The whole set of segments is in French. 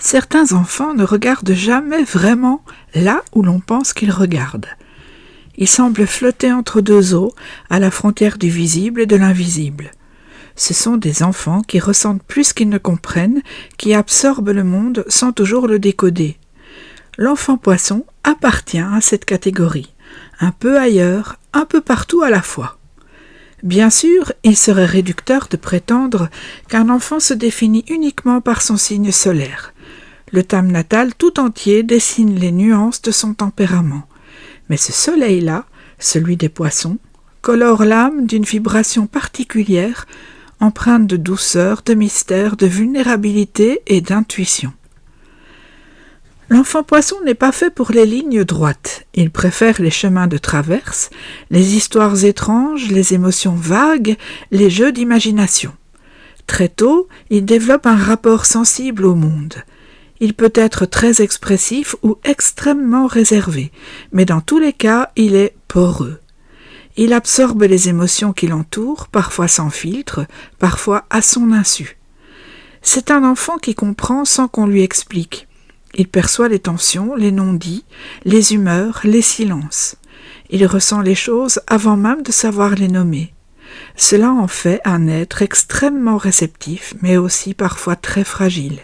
Certains enfants ne regardent jamais vraiment là où l'on pense qu'ils regardent. Ils semblent flotter entre deux eaux, à la frontière du visible et de l'invisible. Ce sont des enfants qui ressentent plus qu'ils ne comprennent, qui absorbent le monde sans toujours le décoder. L'enfant poisson appartient à cette catégorie, un peu ailleurs, un peu partout à la fois. Bien sûr, il serait réducteur de prétendre qu'un enfant se définit uniquement par son signe solaire. Le thème natal tout entier dessine les nuances de son tempérament. Mais ce soleil-là, celui des poissons, colore l'âme d'une vibration particulière, empreinte de douceur, de mystère, de vulnérabilité et d'intuition. L'enfant poisson n'est pas fait pour les lignes droites. Il préfère les chemins de traverse, les histoires étranges, les émotions vagues, les jeux d'imagination. Très tôt, il développe un rapport sensible au monde. Il peut être très expressif ou extrêmement réservé, mais dans tous les cas, il est poreux. Il absorbe les émotions qui l'entourent, parfois sans filtre, parfois à son insu. C'est un enfant qui comprend sans qu'on lui explique. Il perçoit les tensions, les non-dits, les humeurs, les silences. Il ressent les choses avant même de savoir les nommer. Cela en fait un être extrêmement réceptif, mais aussi parfois très fragile.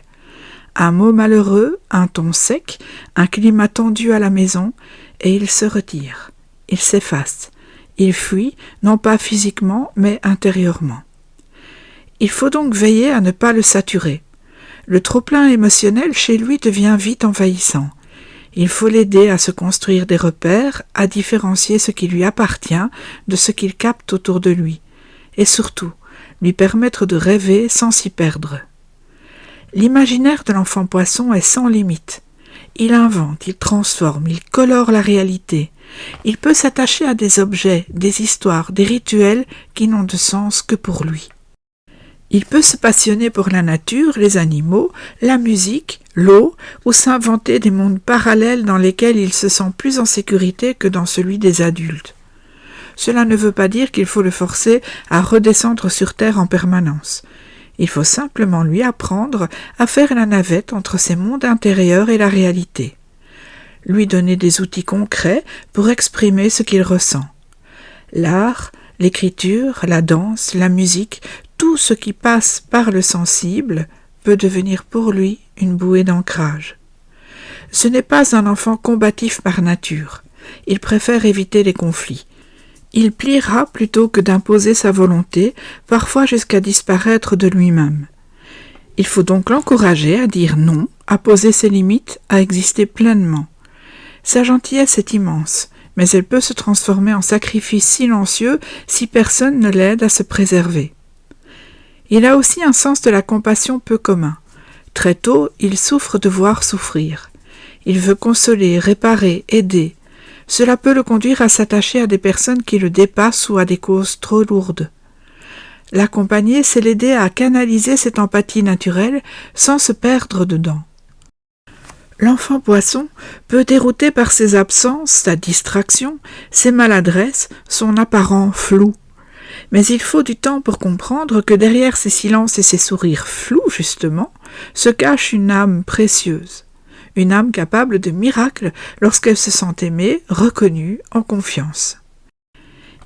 Un mot malheureux, un ton sec, un climat tendu à la maison, et il se retire. Il s'efface. Il fuit, non pas physiquement, mais intérieurement. Il faut donc veiller à ne pas le saturer. Le trop-plein émotionnel chez lui devient vite envahissant. Il faut l'aider à se construire des repères, à différencier ce qui lui appartient de ce qu'il capte autour de lui, et surtout, lui permettre de rêver sans s'y perdre. L'imaginaire de l'enfant poisson est sans limite. Il invente, il transforme, il colore la réalité. Il peut s'attacher à des objets, des histoires, des rituels qui n'ont de sens que pour lui. Il peut se passionner pour la nature, les animaux, la musique, l'eau, ou s'inventer des mondes parallèles dans lesquels il se sent plus en sécurité que dans celui des adultes. Cela ne veut pas dire qu'il faut le forcer à redescendre sur Terre en permanence. Il faut simplement lui apprendre à faire la navette entre ses mondes intérieurs et la réalité. Lui donner des outils concrets pour exprimer ce qu'il ressent. L'art, l'écriture, la danse, la musique, tout ce qui passe par le sensible peut devenir pour lui une bouée d'ancrage. Ce n'est pas un enfant combatif par nature. Il préfère éviter les conflits. Il pliera plutôt que d'imposer sa volonté, parfois jusqu'à disparaître de lui-même. Il faut donc l'encourager à dire non, à poser ses limites, à exister pleinement. Sa gentillesse est immense, mais elle peut se transformer en sacrifice silencieux si personne ne l'aide à se préserver. Il a aussi un sens de la compassion peu commun. Très tôt, il souffre de voir souffrir. Il veut consoler, réparer, aider. Cela peut le conduire à s'attacher à des personnes qui le dépassent ou à des causes trop lourdes. L'accompagner, c'est l'aider à canaliser cette empathie naturelle sans se perdre dedans. L'enfant poisson peut dérouter par ses absences, sa distraction, ses maladresses, son apparent flou. Mais il faut du temps pour comprendre que derrière ces silences et ces sourires flous, justement, se cache une âme précieuse. Une âme capable de miracles lorsqu'elle se sent aimée, reconnue, en confiance.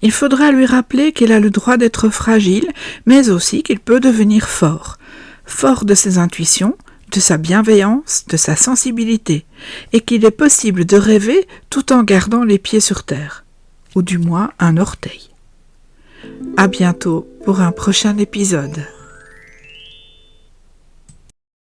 Il faudra lui rappeler qu'il a le droit d'être fragile, mais aussi qu'il peut devenir fort. Fort de ses intuitions, de sa bienveillance, de sa sensibilité, et qu'il est possible de rêver tout en gardant les pieds sur terre, ou du moins un orteil. À bientôt pour un prochain épisode.